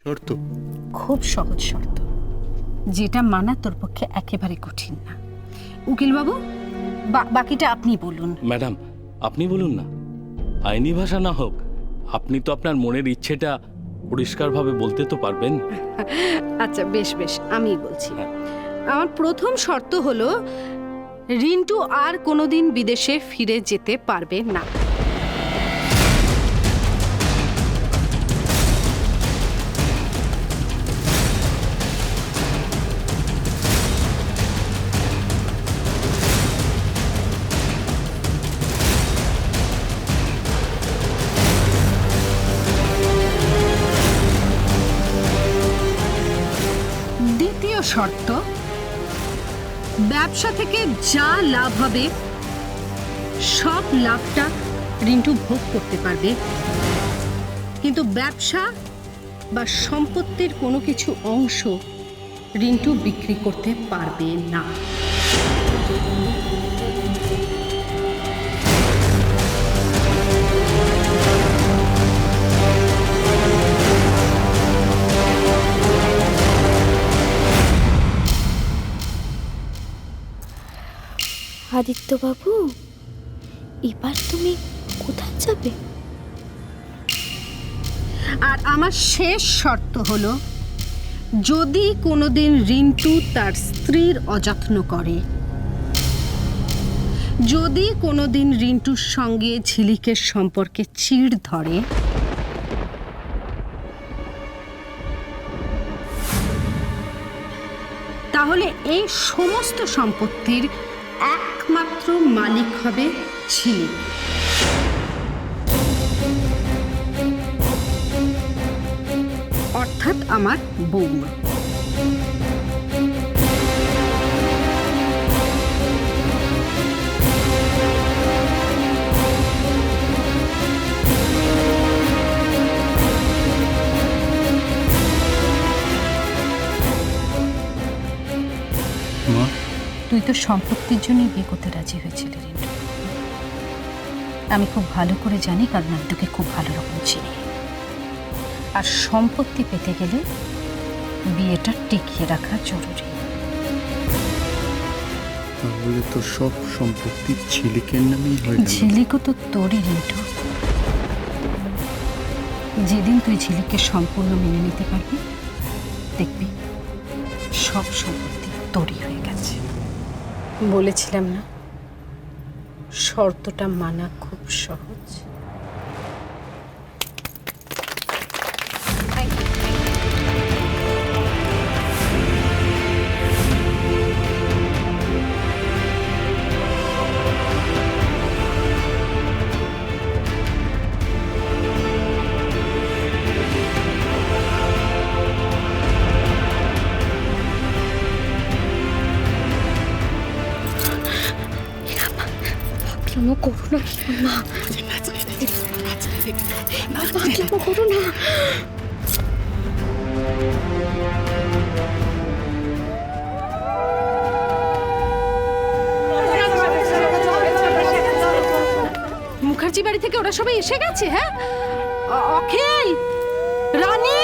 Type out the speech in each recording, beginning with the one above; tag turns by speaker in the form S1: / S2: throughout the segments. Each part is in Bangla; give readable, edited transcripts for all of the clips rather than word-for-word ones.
S1: শর্ত?
S2: খুব সহজ শর্ত, যেটা মানা তোর পক্ষে একেবারে কঠিন না। উকিল বাবু, বাকিটা আপনি বলুন।
S3: ম্যাডাম, আপনি বলুন না। আইনি ভাষা না হোক, আপনি তো আপনার মনের ইচ্ছেটা পরিষ্কারভাবে বলতে তো পারবেন।
S2: আচ্ছা বেশ বেশ, আমি বলছি। আমার প্রথম শর্ত হলো, রিন্টু আর কোনোদিন বিদেশে ফিরে যেতে পারবে না। দ্বিতীয় শর্ত, ব্যবসা থেকে যা লাভ হবে সব লাভটা রিন্টু ভোগ করতে পারবে, কিন্তু ব্যবসা বা সম্পত্তির কোনো কিছু অংশ রিন্টু বিক্রি করতে পারবে না।
S4: আদিত্যবাবু, এবার তুমি কোথায় যাবে?
S2: আর আমার শেষ শর্ত হলো, যদি কোনোদিন রিন্টু তার স্ত্রীর অযত্ন করে, যদি কোনোদিন রিন্টুর সঙ্গে ঝিলিকের সম্পর্কে চিড় ধরে, তাহলে এই সমস্ত সম্পত্তির একমাত্র মালিক হবে ঝিলিক। অর্থাৎ আমার বৌমা।
S1: মা,
S2: তুই তো সম্পত্তির জন্যই বিয়ে করতে রাজি হয়েছিলি রিন্টু। আমি খুব ভালো করে জানি, কারণ আমি তোকে খুব ভালো রকম চিনি। আর সম্পত্তি পেতে গেলে বিয়েটা টিকিয়ে রাখা জরুরি।
S1: তাহলে তো সব সম্পত্তি ঝিলিকের নামেই হয়ে গেল।
S2: ঝিলিকও তো তোরই রিন্টু। যেদিন তুই ঝিলিককে সম্পূর্ণ মেনে নিতে পারবি, দেখবি সব সম্পত্তি তোরই হয়ে গেছে। বলেছিলাম না, শর্তটা মানা খুব সহজ।
S4: পাগলামো করো না মা, পাগলামো করো না।
S2: মুখার্জি বাড়ি থেকে ওরা সবাই এসে গেছে। হ্যাঁ, অখিল, রানী,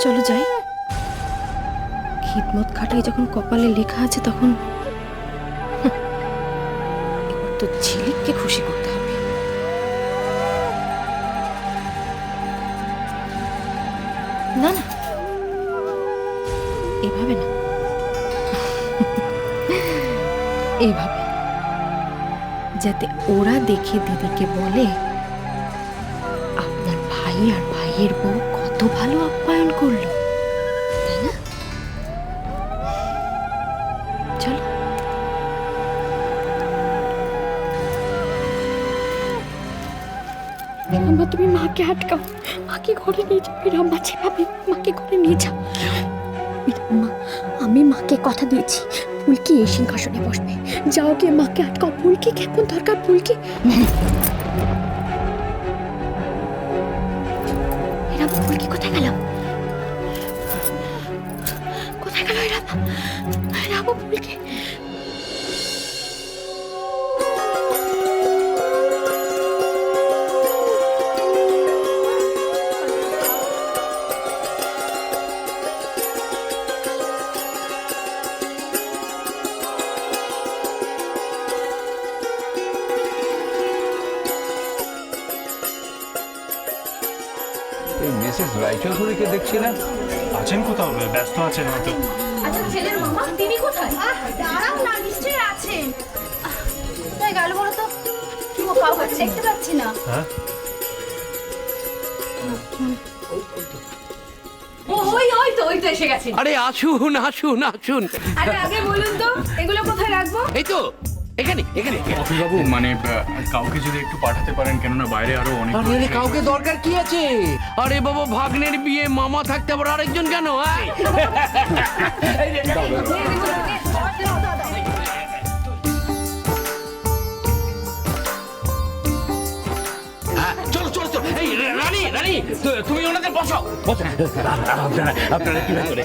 S4: চলো যাই। খিদমত খাটাই যখন কপালে লেখা আছে, তখন এবার তো ঝিলিককে খুশি করতে হবে। না না, এভাবে না, এইভাবে, যাতে ওরা দেখে দিদিকে বলে, আপনার ভাই আর ভাইয়ের বউ কত ভালো আপ্যায়ন করলো, তাই না? চলো। রাম্মা, তুমি মাকে আটকাও, মাকে ঘরে নিয়ে যাও। রাম্মা, যেভাবে মাকে ঘরে নিয়ে যাও। রাম্মা, আমি মাকে কথা দিয়েছি, ফুলকি এই সিংহাসনে বসবে। যাও গিয়ে মাকে আটকাও। ফুলকি কেমন দরকার? ফুলকি, রাম্মা, ফুলকি কোথায় গেল? কোথায় গেল রাম্মা? রাম্মা, ফুলকি।
S5: মিসেস রায়চৌধুরীকে দেখছি না।
S6: আছেন কোথাও, ব্যস্ত আছেন হয়তো।
S4: আচ্ছা ছেলের মামা তিনি কোথায়? দাঁড়াও না, নিশ্চয়ই আছেন। কোথায় গেল বলো তো? কাউকে দেখতে পাচ্ছি না।
S6: হ্যাঁ,
S2: ওই তো এসে গেছে।
S7: আরে আসুন আসুন আসুন।
S2: আরে আগে বলুন তো এগুলো কোথায় রাখবো?
S7: এই তো এখানে এখানে।
S6: বাবু মানে কাউকে যদি একটু পাঠাতে পারেন, কেননা বাইরে আরো অনেক।
S7: আরে কাউকে দরকার কি আছে? আরে বাবা, ভাগ্নের বিয়ে, মামা থাকতে আবার আরেকজন কেন? চলো চলো চলো। এই রানী রানী, তুমি ওনাদের বসো বসো। আপনারা কি ভেতরে?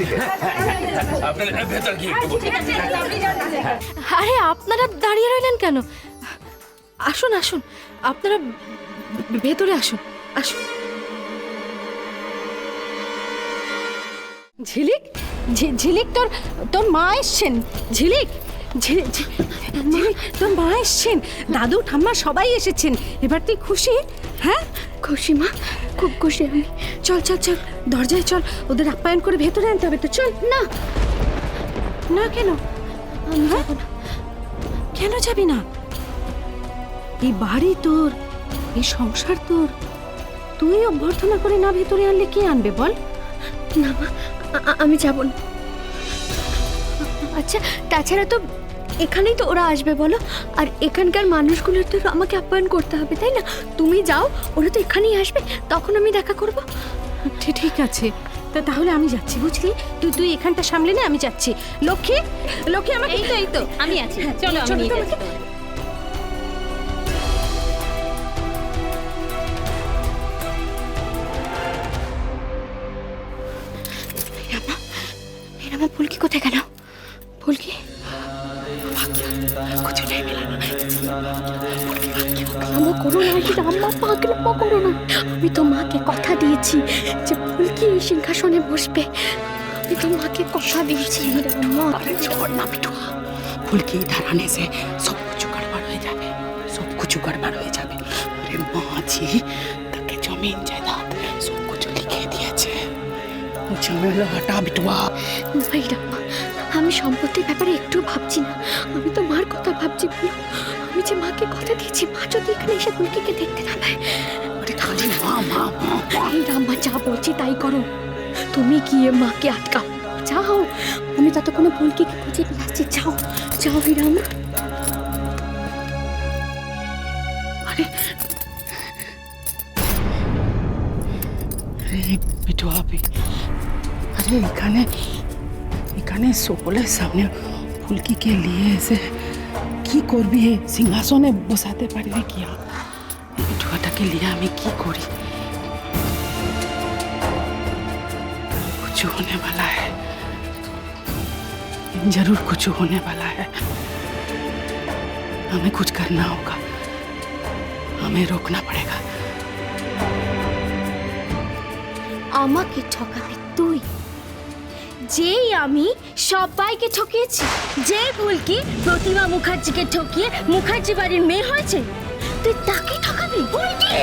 S7: আপনারা ভেতর গিয়ে একটু বসুন।
S4: আরে আপনারা দাঁড়িয়ে রইলেন কেন? আসুন আসুন, আপনারা ভেতরে আসুন আসুন।
S2: ঝিলিক, ঝিলিক তোর তোর মা এসছেন। ঝিলিক, ঝিলিক তোর মা এসছেন, দাদু ঠাম্মা সবাই এসেছেন। এবার তুই খুশি? হ্যাঁ
S4: খুশি মা, খুব খুশি আমি।
S2: চল চল চল, দরজায় চল, ওদের আপ্যায়ন করে ভেতরে আনতে হবে তো। চল।
S4: না
S2: না কেন?
S4: আমি যাবো না।
S2: কেন যাবি না? এই বাড়ি তোর, এই সংসার তোর, তুই অভ্যর্থনা করে না ভেতরে আনলে কে আনবে বল?
S4: না মা, আমি যাব না। আচ্ছা তাছাড়া তো এখানেই তো ওরা আসবে বলো, আর এখানকার মানুষগুলোর তো আমাকে আপ্যায়ন করতে হবে, তাই না? তুমি যাও, ওরা তো এখানেই আসবে, তখন আমি দেখা করব।
S2: ঠিক আছে, তাহলে আমি যাচ্ছি, বুঝলি? তুই এখানটা সামলে নে, আমি যাচ্ছি। লক্ষ্মী, লক্ষ্মী আমাকে।
S8: এই তো আমি আছি, চলো আমি নিয়ে যাচ্ছি তোমাকে।
S4: আমার ফুলকি কোথায় গেল? ফুলকি আমি তো মাকে কথা দিয়েছি যে ফুলকি এই সিংহাসনে বসবে। আমি তো মাকে কথা দিয়েছি।
S9: फुल्की इधर आने से सब कुछ गड़बड़ हो जाए, सब कुछ गड़बड़ हो जाए। अरे माँ जी तक जमीन जायदाद सब कुछ लिखे दिए छे, झमेला हटा बिटवा।
S4: আমি সম্পত্তির ব্যাপারে একটু ভাবছি না, আমি তো মার কথা ভাবছি। আমি যে মাকে কথা দিয়েছি, মা যদি এখানে এসে ফুলকিকে দেখতে না পায়।
S9: अरे खाली माँ माँ माँ
S4: এই রাম্মা, যা বলছি তাই করো। তুমি গিয়ে মাকে আটকাও, যাও। আমি ততক্ষণে ফুলকিকে খুঁজে নিয়ে আসছি। যাও যাও হিরাম্মা।
S9: अरे बिटवा भी, अरे এখানে এখানে সকলের সামনে ফুলকিকে নিয়ে এসে কি করবি? সিংহাসনে বসাতে পারবি কি? বিটুয়াটাকে নিয়ে আমি কি করি? कुछ होने वाला है, जरूर कुछ होने वाला है। हमें कुछ करना होगा, हमें रोकना पड़ेगा।
S4: আমাকে ঠকাবি তুই? যেই আমি সবাইকে ঠকিয়েছি, যে ফুলকি প্রতিমা মুখার্জিকে ঠকিয়ে মুখার্জি বাড়ির মেয়ে হয়েছে, তুই তাকে ঠকাবি? ফুলকি